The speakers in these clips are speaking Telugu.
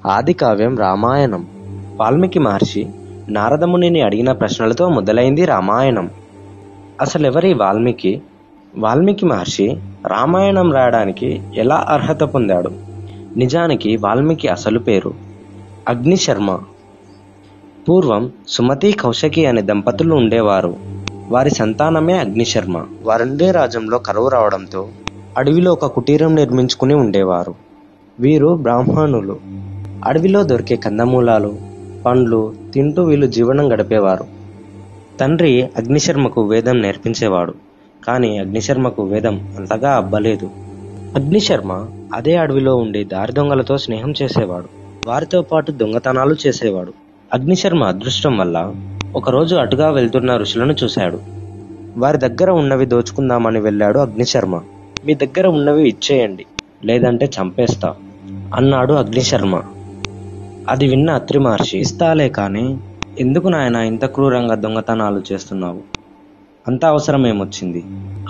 ఆది కావ్యం రామాయణం. వాల్మీకి మహర్షి నారదమునిని అడిగిన ప్రశ్నలతో మొదలైంది రామాయణం. అసలెవరి వాల్మీకి? వాల్మీకి మహర్షి రామాయణం రాయడానికి ఎలా అర్హత పొందాడు? నిజానికి వాల్మీకి అసలు పేరు అగ్నిశర్మ. పూర్వం సుమతి కౌశకి అనే దంపతులు ఉండేవారు. వారి సంతానమే అగ్నిశర్మ. వారుండే రాజ్యంలో కరువు రావడంతో అడవిలో ఒక కుటీరం నిర్మించుకుని ఉండేవారు. వీరు బ్రాహ్మణులు. అడవిలో దొరికే కందమూలాలు, పండ్లు తింటూ వీళ్ళు జీవనం గడిపేవారు. తండ్రి అగ్నిశర్మకు వేదం నేర్పించేవాడు. కానీ అగ్నిశర్మకు వేదం అంతగా అబ్బలేదు. అగ్నిశర్మ అదే అడవిలో ఉండి దారి దొంగలతో స్నేహం చేసేవాడు. వారితో పాటు దొంగతనాలు చేసేవాడు. అగ్నిశర్మ అదృష్టం వల్ల ఒకరోజు అటుగా వెళ్తున్న ఋషులను చూశాడు. వారి దగ్గర ఉన్నవి దోచుకుందామని వెళ్ళాడు అగ్నిశర్మ. మీ దగ్గర ఉన్నవి ఇచ్చేయండి, లేదంటే చంపేస్తా అన్నాడు అగ్నిశర్మ. అది విన్న అత్రి మహర్షి, ఇస్తాలే కానీ ఎందుకు నాయన ఇంత క్రూరంగా దొంగతనాలు చేస్తున్నావు? అంత అవసరం ఏమొచ్చింది?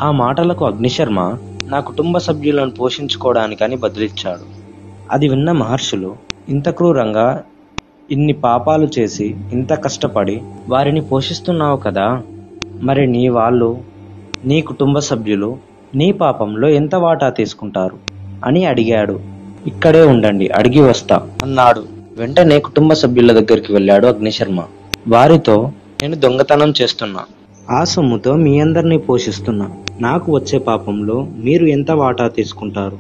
ఆ మాటలకు అగ్నిశర్మ, నా కుటుంబ సభ్యులను పోషించుకోవడానికని బదులిచ్చాడు. అది విన్న మహర్షులు, ఇంత క్రూరంగా ఇన్ని పాపాలు చేసి ఇంత కష్టపడి వారిని పోషిస్తున్నావు కదా, మరి నీ వాళ్ళు, నీ కుటుంబ సభ్యులు నీ పాపంలో ఎంత వాటా తీసుకుంటారు అని అడిగాడు. ఇక్కడే ఉండండి, అడిగి వస్తా అన్నాడు. వెంటనే కుటుంబ సభ్యుల దగ్గరికి వెళ్ళాడు అగ్నిశర్మ. వారితో, నేను దొంగతనం చేస్తున్నా, ఆ సొమ్ముతో మీ అందరినీ పోషిస్తున్నా, నాకు వచ్చే పాపంలో మీరు ఎంత వాటా తీసుకుంటారు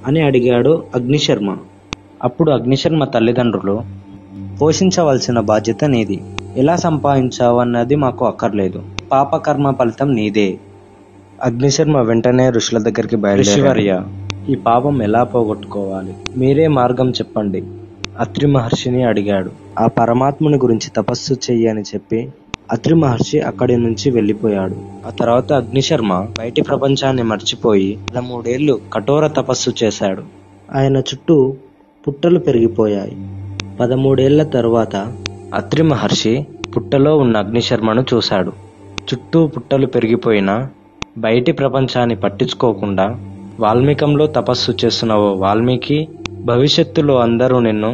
అని అడిగాడు అగ్నిశర్మ. అప్పుడు అగ్నిశర్మ తల్లిదండ్రులు, పోషించవలసిన బాధ్యత నీది, ఎలా సంపాదించావు అన్నది మాకు అక్కర్లేదు, పాపకర్మ ఫలితం నీదే. అగ్నిశర్మ వెంటనే ఋషుల దగ్గరికి బయలుదేరి, ఈ పాపం ఎలా పోగొట్టుకోవాలి, మీరే మార్గం చెప్పండి అత్రి మహర్షిని అడిగాడు. ఆ పరమాత్ముని గురించి తపస్సు చెయ్యి అని చెప్పి అత్రి మహర్షి అక్కడి నుంచి వెళ్ళిపోయాడు. ఆ తర్వాత అగ్నిశర్మ బయటి ప్రపంచాన్ని మర్చిపోయి 13 ఏళ్లు కఠోర తపస్సు చేశాడు. ఆయన చుట్టూ పుట్టలు పెరిగిపోయాయి. 13 ఏళ్ల తరువాత అత్రి మహర్షి పుట్టలో ఉన్న అగ్నిశర్మను చూశాడు. చుట్టూ పుట్టలు పెరిగిపోయినా బయటి ప్రపంచాన్ని పట్టించుకోకుండా వాల్మీకంలో తపస్సు చేస్తున్న ఓ వాల్మీకి, భవిష్యత్తులో అందరూ నిన్ను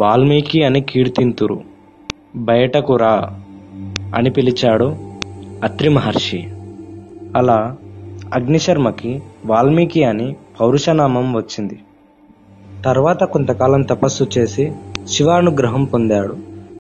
వాల్మీకి అని కీర్తింతురు, బయటకు రా అని పిలిచాడు అత్రి మహర్షి. అలా అగ్నిశర్మకి వాల్మీకి అని పౌరుషనామం వచ్చింది. తర్వాత కొంతకాలం తపస్సు చేసి శివానుగ్రహం పొందాడు.